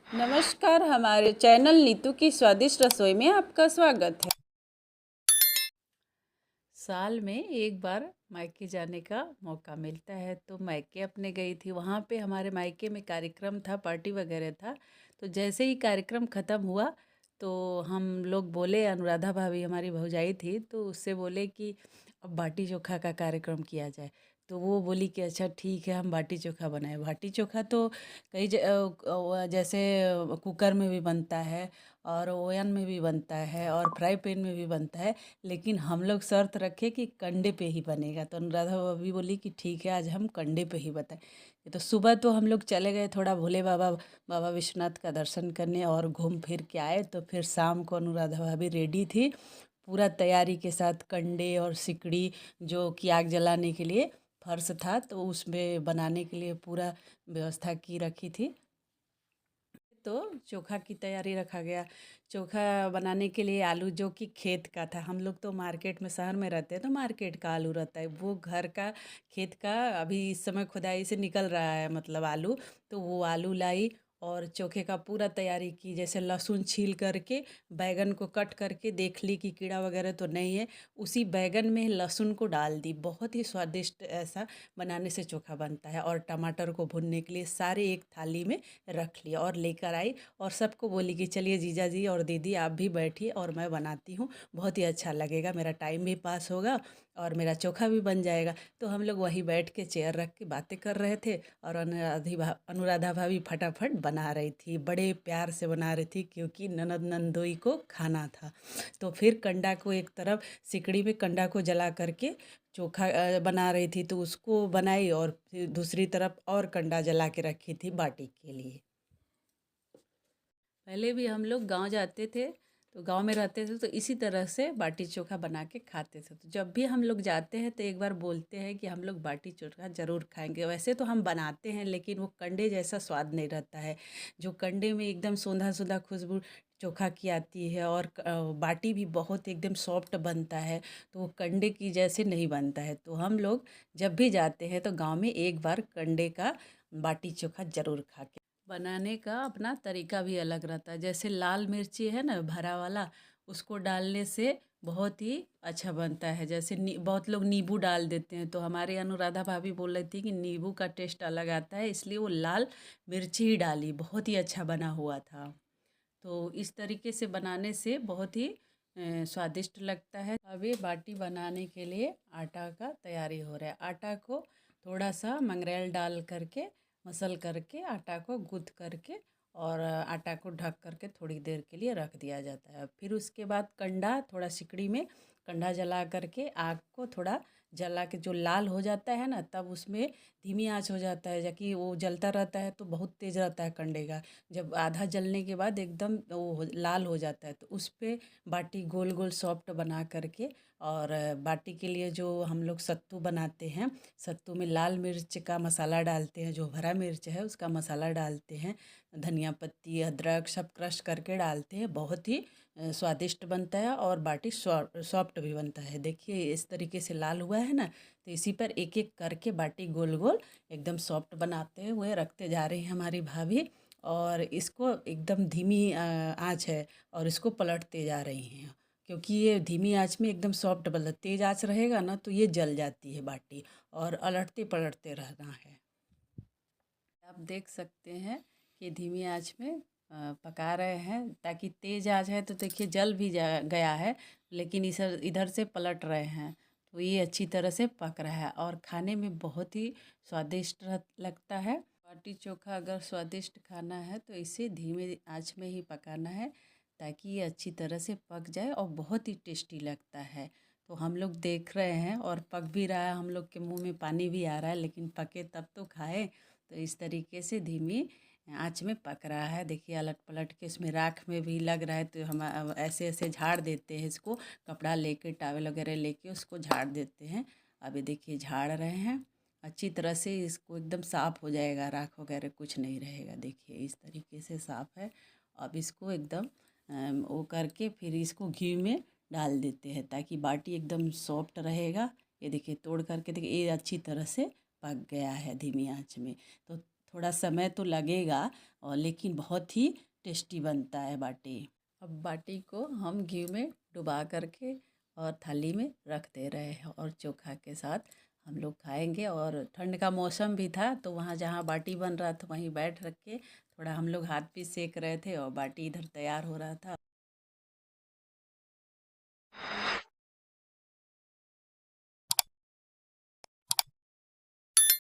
नमस्कार, हमारे चैनल नीतू की स्वादिष्ट रसोई में आपका स्वागत है। साल में एक बार मायके जाने का मौका मिलता है, तो मायके अपने गई थी। वहाँ पे हमारे मायके में कार्यक्रम था, पार्टी वगैरह था। तो जैसे ही कार्यक्रम ख़त्म हुआ तो हम लोग बोले, अनुराधा भाभी हमारी भौजाई थी, तो उससे बोले कि अब बाटी चोखा का कार्यक्रम किया जाए। तो वो बोली कि अच्छा ठीक है, हम बाटी चोखा बनाए। बाटी चोखा तो जैसे कुकर में भी बनता है और ओवन में भी बनता है और फ्राई पैन में भी बनता है, लेकिन हम लोग शर्त रखे कि कंडे पे ही बनेगा। तो अनुराधा भाभी बोली कि ठीक है, आज हम कंडे पे ही बताएं। तो सुबह तो हम लोग चले गए थोड़ा भोले बाबा बाबा विश्वनाथ का दर्शन करने और घूम फिर के आए। तो फिर शाम को अनुराधा भाभी रेडी थी पूरा तैयारी के साथ, कंडे और सिकड़ी जो कि आग जलाने के लिए फर्श था, तो उसमें बनाने के लिए पूरा व्यवस्था की रखी थी। तो चोखा की तैयारी रखा गया। चोखा बनाने के लिए आलू जो कि खेत का था, हम लोग तो मार्केट में, शहर में रहते हैं तो मार्केट का आलू रहता है, वो घर का खेत का अभी इस समय खुदाई से निकल रहा है, मतलब आलू। तो वो आलू लाई और चोखे का पूरा तैयारी की। जैसे लहसुन छील करके बैगन को कट करके देख ली कि कीड़ा वगैरह तो नहीं है, उसी बैगन में लहसुन को डाल दी। बहुत ही स्वादिष्ट ऐसा बनाने से चोखा बनता है। और टमाटर को भुनने के लिए सारे एक थाली में रख लिया और लेकर आई और सबको बोली कि चलिए जीजा जी और दीदी आप भी बैठिए और मैं बनाती हूँ, बहुत ही अच्छा लगेगा, मेरा टाइम भी पास होगा और मेरा चोखा भी बन जाएगा। तो हम लोग वहीं बैठ के चेयर रख के बातें कर रहे थे और अनुराधा भाभी फटाफट बना रही थी, बड़े प्यार से बना रही थी क्योंकि ननद नंदोई को खाना था। तो फिर कंडा को एक तरफ सिकड़ी में कंडा को जला करके चोखा बना रही थी, तो उसको बनाई और फिर दूसरी तरफ और कंडा जला के रखी थी बाटी के लिए। पहले भी हम लोग गांव जाते थे, तो गांव में रहते थे तो इसी तरह से बाटी चोखा बना के खाते थे। तो जब भी हम लोग जाते हैं तो एक बार बोलते हैं कि हम लोग बाटी चोखा ज़रूर खाएंगे। वैसे तो हम बनाते हैं, लेकिन वो कंडे जैसा स्वाद नहीं रहता है। जो कंडे में एकदम सोंधा सोंधा खुशबू चोखा की आती है और बाटी भी बहुत एकदम सॉफ्ट बनता है, तो वो कंडे की जैसे नहीं बनता है। तो हम लोग जब भी जाते हैं तो गांव में एक बार कंडे का बाटी चोखा ज़रूर खा के। बनाने का अपना तरीका भी अलग रहता है। जैसे लाल मिर्ची है ना, भरा वाला, उसको डालने से बहुत ही अच्छा बनता है। जैसे बहुत लोग नींबू डाल देते हैं, तो हमारे अनुराधा भाभी बोल रही थी कि नींबू का टेस्ट अलग आता है, इसलिए वो लाल मिर्ची ही डाली, बहुत ही अच्छा बना हुआ था। तो इस तरीके से बनाने से बहुत ही स्वादिष्ट लगता है। अभी बाटी बनाने के लिए आटा का तैयारी हो रहा है। आटा को थोड़ा सा मंगरेल डाल करके, मसल करके, आटा को गूँथ करके और आटा को ढक करके थोड़ी देर के लिए रख दिया जाता है। फिर उसके बाद कंडा, थोड़ा सिकड़ी में कंडा जला करके आग को थोड़ा जला के जो लाल हो जाता है ना, तब उसमें धीमी आंच हो जाता है, जबकि वो जलता रहता है तो बहुत तेज़ रहता है कंडे का। जब आधा जलने के बाद एकदम लाल हो जाता है, तो उस पे बाटी गोल गोल सॉफ्ट बना करके, और बाटी के लिए जो हम लोग सत्तू बनाते हैं, सत्तू में लाल मिर्च का मसाला डालते हैं, जो हरा मिर्च है उसका मसाला डालते हैं, धनिया पत्ती अदरक सब क्रश करके डालते हैं। बहुत ही स्वादिष्ट बनता है और बाटी सॉफ्ट भी बनता है। देखिए इस तरीके से लाल हुआ है ना, तो इसी पर एक एक करके बाटी गोल गोल एकदम सॉफ्ट बनाते हुए रखते जा रही हैं हमारी भाभी। और इसको एकदम धीमी आंच है और इसको पलटते जा रही हैं, क्योंकि ये धीमी आंच में एकदम सॉफ्ट बन, तेज आंच रहेगा ना तो ये जल जाती है बाटी, और अलटते पलटते रहना है। आप देख सकते हैं कि धीमी आंच में पका रहे हैं, ताकि तेज आंच है तो देखिए जल भी गया है, लेकिन इधर इधर से पलट रहे हैं तो ये अच्छी तरह से पक रहा है और खाने में बहुत ही स्वादिष्ट लगता है। बाटी चोखा अगर स्वादिष्ट खाना है तो इसे धीमे आंच में ही पकाना है, ताकि ये अच्छी तरह से पक जाए और बहुत ही टेस्टी लगता है। तो हम लोग देख रहे हैं और पक भी रहा है, हम लोग के मुंह में पानी भी आ रहा है, लेकिन पके तब तो खाए। तो इस तरीके से धीमी आंच में पक रहा है। देखिए अलट पलट के इसमें राख में भी लग रहा है, तो हम ऐसे ऐसे झाड़ देते हैं इसको, कपड़ा लेके टॉवल वगैरह लेके उसको झाड़ देते हैं। अभी देखिए झाड़ रहे हैं अच्छी तरह से, इसको एकदम साफ़ हो जाएगा, राख वगैरह कुछ नहीं रहेगा। देखिए इस तरीके से साफ़ है। अब इसको एकदम वो करके फिर इसको घी में डाल देते हैं, ताकि बाटी एकदम सॉफ्ट रहेगा। ये देखिए तोड़ करके देखिए ये अच्छी तरह से पक गया है धीमी आंच में। तो थोड़ा समय तो लगेगा और लेकिन बहुत ही टेस्टी बनता है बाटी। अब बाटी को हम घी में डुबा करके और थाली में रख दे रहे हैं और चोखा के साथ हम लोग खाएंगे। और ठंड का मौसम भी था तो वहाँ जहाँ बाटी बन रहा था वहीं बैठ रख के थोड़ा हम लोग हाथ भी सेक रहे थे और बाटी इधर तैयार हो रहा था।